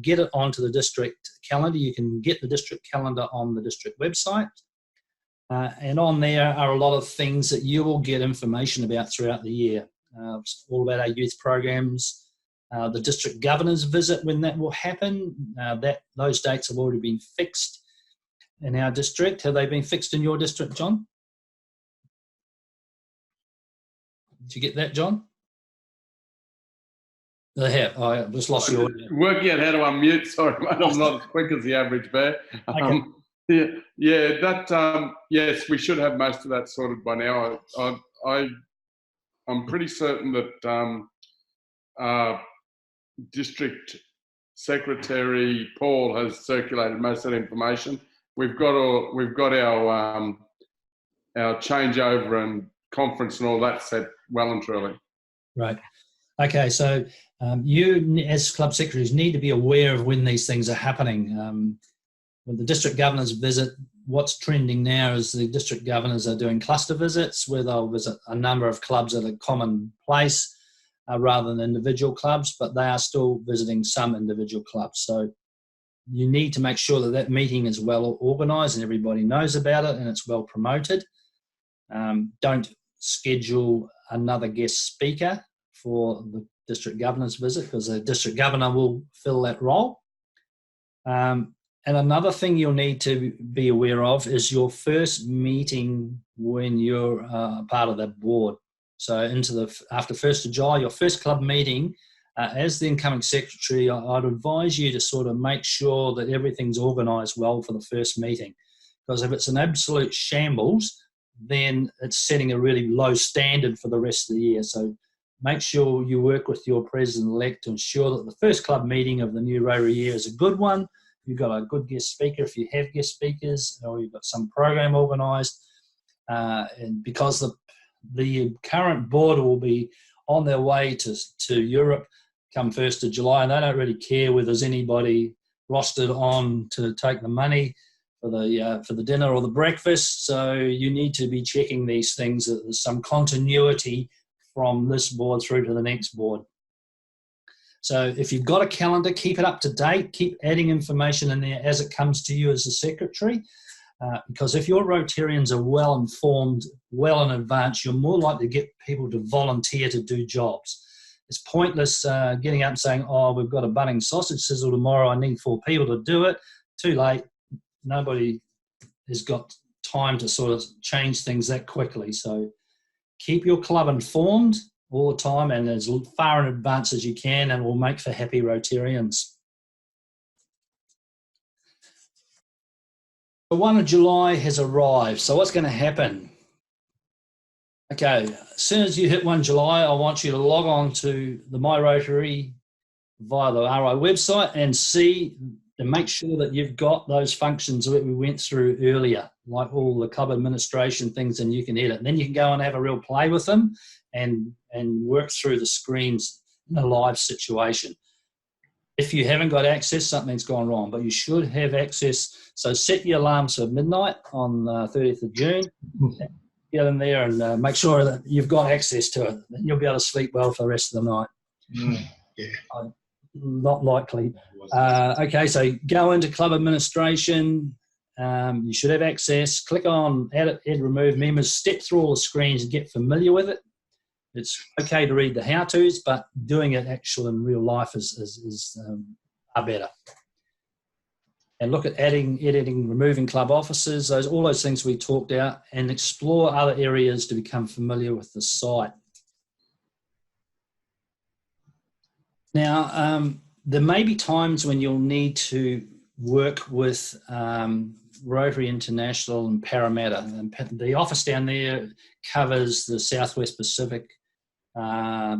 get it onto the district calendar. You can get the district calendar on the district website. And on there are a lot of things that you will get information about throughout the year. It's all about our youth programs, the district governor's visit, when that will happen. Those dates have already been fixed in our district. Have they been fixed in your district, John? Did you get that, John? They have. I just lost your audio. Working out how to unmute. Sorry, mate, I'm not as quick as the average bear. Okay. Yes, we should have most of that sorted by now. I'm pretty certain that District Secretary Paul has circulated most of that information. We've got our changeover and conference and all that set well and truly. Right. Okay. So you, as club secretaries, need to be aware of when these things are happening. With the district governors visit, what's trending now is the district governors are doing cluster visits where they'll visit a number of clubs at a common place rather than individual clubs, but they are still visiting some individual clubs. So you need to make sure that that meeting is well organised and everybody knows about it and it's well promoted. Don't schedule another guest speaker for the district governor's visit, because the district governor will fill that role. And another thing you'll need to be aware of is your first meeting when you're part of that board. So after 1st of July, your first club meeting, as the incoming secretary, I'd advise you to sort of make sure that everything's organised well for the first meeting. Because if it's an absolute shambles, then it's setting a really low standard for the rest of the year. So make sure you work with your president-elect to ensure that the first club meeting of the new Rotary year is a good one. You've got a good guest speaker if you have guest speakers, or you've got some program organised. And because the current board will be on their way to Europe come 1st of July, and they don't really care whether there's anybody rostered on to take the money for the dinner or the breakfast. So you need to be checking these things, that there's some continuity from this board through to the next board. So if you've got a calendar, keep it up to date, keep adding information in there as it comes to you as a secretary, because if your Rotarians are well informed, well in advance, you're more likely to get people to volunteer to do jobs. It's pointless getting up and saying, oh, we've got a Bunnings sausage sizzle tomorrow, I need 4 people to do it. Too late. Nobody has got time to sort of change things that quickly. So keep your club informed all the time and as far in advance as you can, and will make for happy Rotarians. The 1 of July has arrived. So what's going to happen? Okay, as soon as you hit 1 July, I want you to log on to the My Rotary via the RI website and see and make sure that you've got those functions that we went through earlier, like all the club administration things, and you can edit. And then you can go and have a real play with them and work through the screens in a live situation. If you haven't got access, something's gone wrong, but you should have access. So set your alarms for midnight on 30th of June. Get in there and make sure that you've got access to it. Then you'll be able to sleep well for the rest of the night. Yeah. Not likely. Okay, so go into club administration. You should have access. Click on edit, remove members, step through all the screens and get familiar with it. It's okay to read the how-tos, but doing it actual in real life is better. And look at adding, editing, removing club officers, all those things we talked about, and explore other areas to become familiar with the site. Now, there may be times when you'll need to work with Rotary International and Parramatta. And the office down there covers the Southwest Pacific,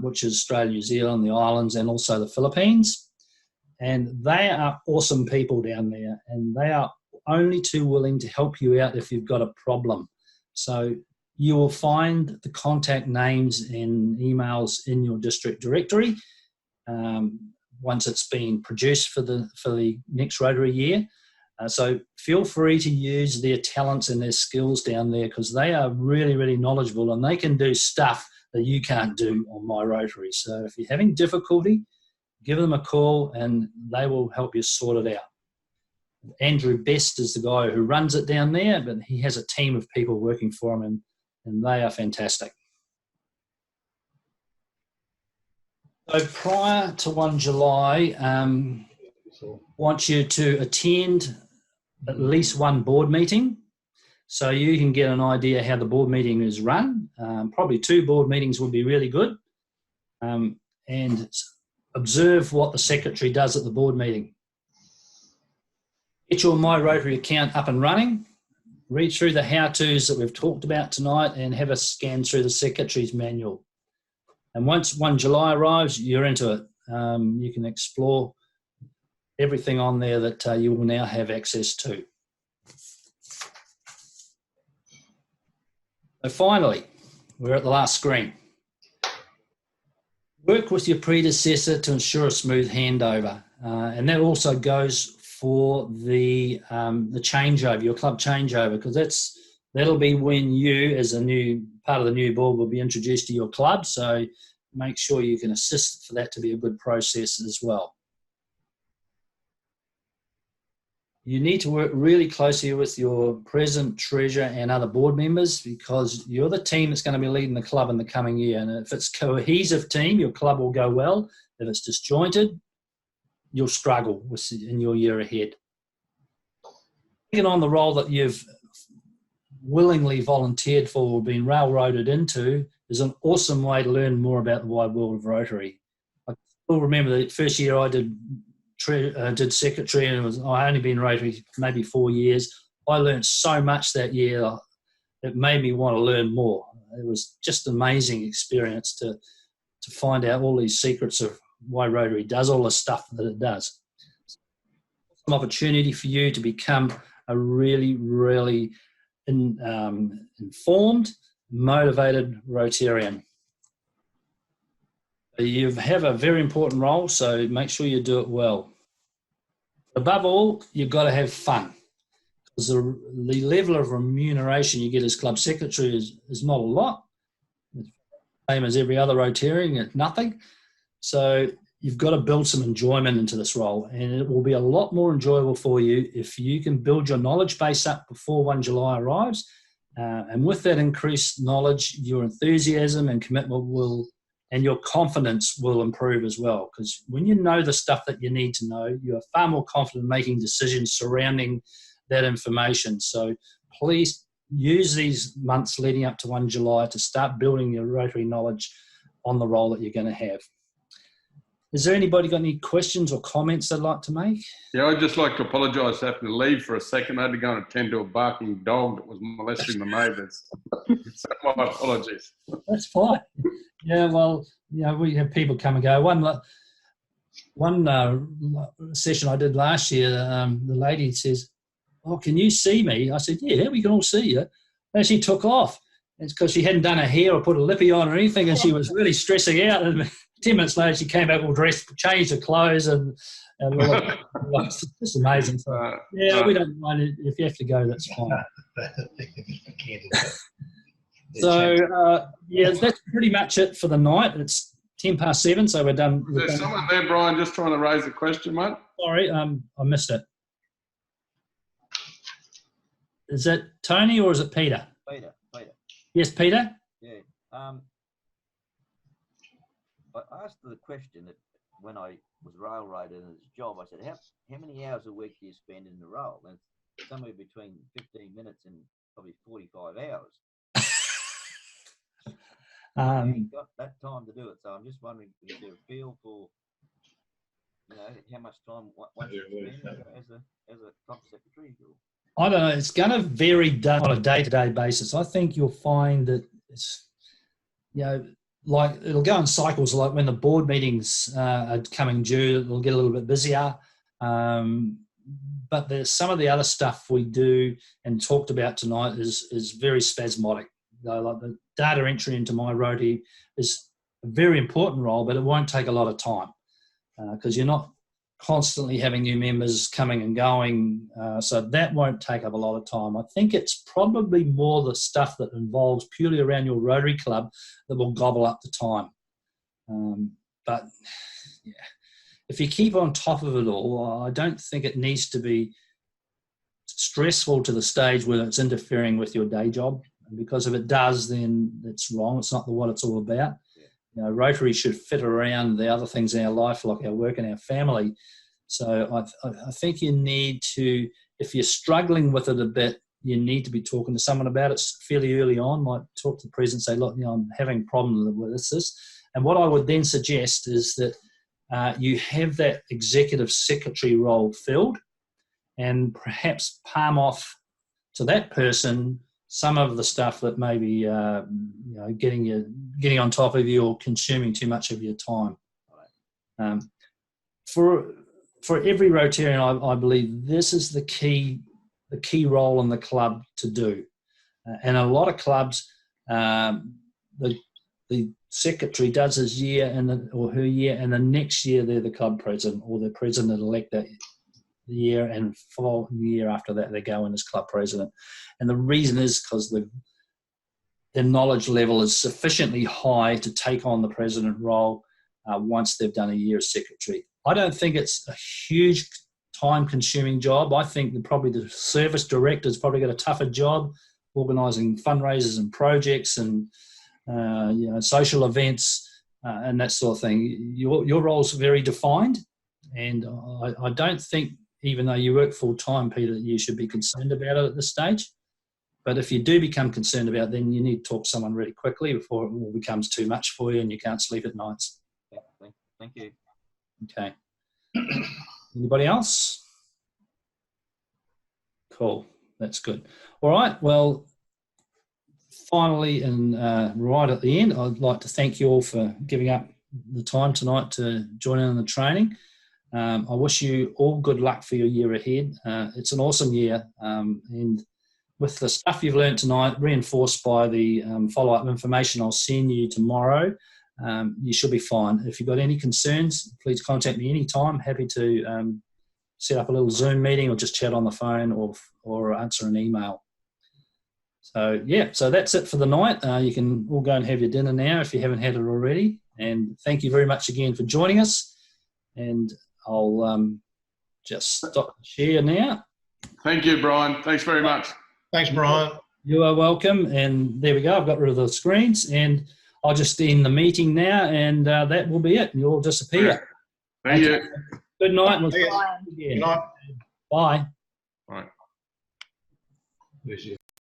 which is Australia, New Zealand, the islands, and also the Philippines. And they are awesome people down there, and they are only too willing to help you out if you've got a problem. So you will find the contact names and emails in your district directory once it's been produced for the next Rotary year. So feel free to use their talents and their skills down there, because they are really, really knowledgeable, and they can do stuff that you can't do on My Rotary. So if you're having difficulty, give them a call and they will help you sort it out. Andrew Best is the guy who runs it down there, but he has a team of people working for him, and they are fantastic. So prior to 1 July, want you to attend at least one board meeting so you can get an idea how the board meeting is run. Probably 2 board meetings would be really good. And observe what the secretary does at the board meeting. Get your My Rotary account up and running. Read through the how-tos that we've talked about tonight and have a scan through the secretary's manual. And once 1 July arrives, you're into it. You can explore everything on there that you will now have access to. So finally, we're at the last screen. Work with your predecessor to ensure a smooth handover. And that also goes for the changeover, your club changeover, because that'll be when you, as a new part of the new board, will be introduced to your club. So make sure you can assist for that to be a good process as well. You need to work really closely with your president, treasurer, and other board members, because you're the team that's going to be leading the club in the coming year. And if it's a cohesive team, your club will go well. If it's disjointed, you'll struggle in your year ahead. Taking on the role that you've willingly volunteered for or been railroaded into is an awesome way to learn more about the wide world of Rotary. I still remember the first year I did secretary, and I only been Rotary maybe 4 years. I learned so much that year. It made me want to learn more. It was just an amazing experience to to find out all these secrets of why Rotary does all the stuff that it does. An opportunity for you to become a really, really informed, motivated Rotarian. You have a very important role, so make sure you do it well. Above all, you've got to have fun, because the level of remuneration you get as club secretary is not a lot. It's the same as every other Rotarian, it's nothing. So you've got to build some enjoyment into this role, and it will be a lot more enjoyable for you if you can build your knowledge base up before 1 July arrives. And with that increased knowledge, your enthusiasm and commitment and your confidence will improve as well. Because when you know the stuff that you need to know, you are far more confident in making decisions surrounding that information. So please use these months leading up to 1 July to start building your Rotary knowledge on the role that you're going to have. Is there anybody got any questions or comments they'd like to make? Yeah, I'd just like to apologise for having to leave for a second. I had to go and attend to a barking dog that was molesting the neighbours. So my apologies. That's fine. Yeah, well, we have people come and go. One session I did last year, the lady says, "Oh, can you see me?" I said, "Yeah, we can all see you." And she took off. It's because she hadn't done her hair or put a lippy on or anything, and she was really stressing out. And 10 minutes later, she came back all dressed, changed her clothes, and it's just amazing. So, we don't mind it. If you have to go, that's fine. So, that's pretty much it for the night. It's 7:10, so we're done. Is there someone there, Brian, just trying to raise a question, mate? Sorry, I missed it. Is it Tony or is it Peter? Peter. Yes, Peter? Yeah. I asked the question that when I was railroaded in this job, I said, how many hours a week do you spend in the rail? And it's somewhere between 15 minutes and probably 45 hours. I ain't got that time to do it. So I'm just wondering, is there a feel for, how much time one should spend as a club secretary? I don't know. It's going to vary on a day-to-day basis. I think you'll find that it's, like it'll go in cycles. Like when the board meetings are coming due, it'll get a little bit busier. But there's some of the other stuff we do and talked about tonight is very spasmodic. Like the data entry into my Rotary is a very important role, but it won't take a lot of time because you're not constantly having new members coming and going, so that won't take up a lot of time. I think it's probably more the stuff that involves purely around your Rotary Club that will gobble up the time. But if you keep on top of it all, I don't think it needs to be stressful to the stage where it's interfering with your day job, because if it does, then it's wrong. It's not what it's all about. Rotary should fit around the other things in our life, like our work and our family. So I think you need to, if you're struggling with it a bit, you need to be talking to someone about it fairly early on. Like talk to the president and say, look, I'm having problems with this. And what I would then suggest is that you have that executive secretary role filled, and perhaps palm off to that person some of the stuff that maybe getting on top of you or consuming too much of your time. For every Rotarian, I believe this is the key role in the club to do. And a lot of clubs, the secretary does his year or her year, and the next year they're the club president or the president-elect that year, and for the year after that they go in as club president. And the reason is because their knowledge level is sufficiently high to take on the president role once they've done a year as secretary. I don't think it's a huge time-consuming job. I think that probably the service director's probably got a tougher job organising fundraisers and projects and social events and that sort of thing. Your role's very defined, and I don't think, even though you work full-time, Peter, you should be concerned about it at this stage. But if you do become concerned about it, then you need to talk to someone really quickly before it all becomes too much for you and you can't sleep at nights. Thank you. Okay. Anybody else? Cool. That's good. All right. Well, finally, and right at the end, I'd like to thank you all for giving up the time tonight to join in on the training. I wish you all good luck for your year ahead. It's an awesome year, and with the stuff you've learned tonight, reinforced by the follow-up information I'll send you tomorrow, you should be fine. If you've got any concerns, please contact me anytime. Happy to set up a little Zoom meeting or just chat on the phone or answer an email. So, yeah, so that's it for the night. You can all go and have your dinner now if you haven't had it already. And thank you very much again for joining us. And I'll just stop the share now. Thank you, Brian. Thanks very much. Thanks, Brian. You are welcome. And there we go. I've got rid of the screens. And I'll just end the meeting now. And that will be it. You'll all disappear. Thank you. Good night. And we'll see Yes. you again. Good night. Bye. All right. Where's your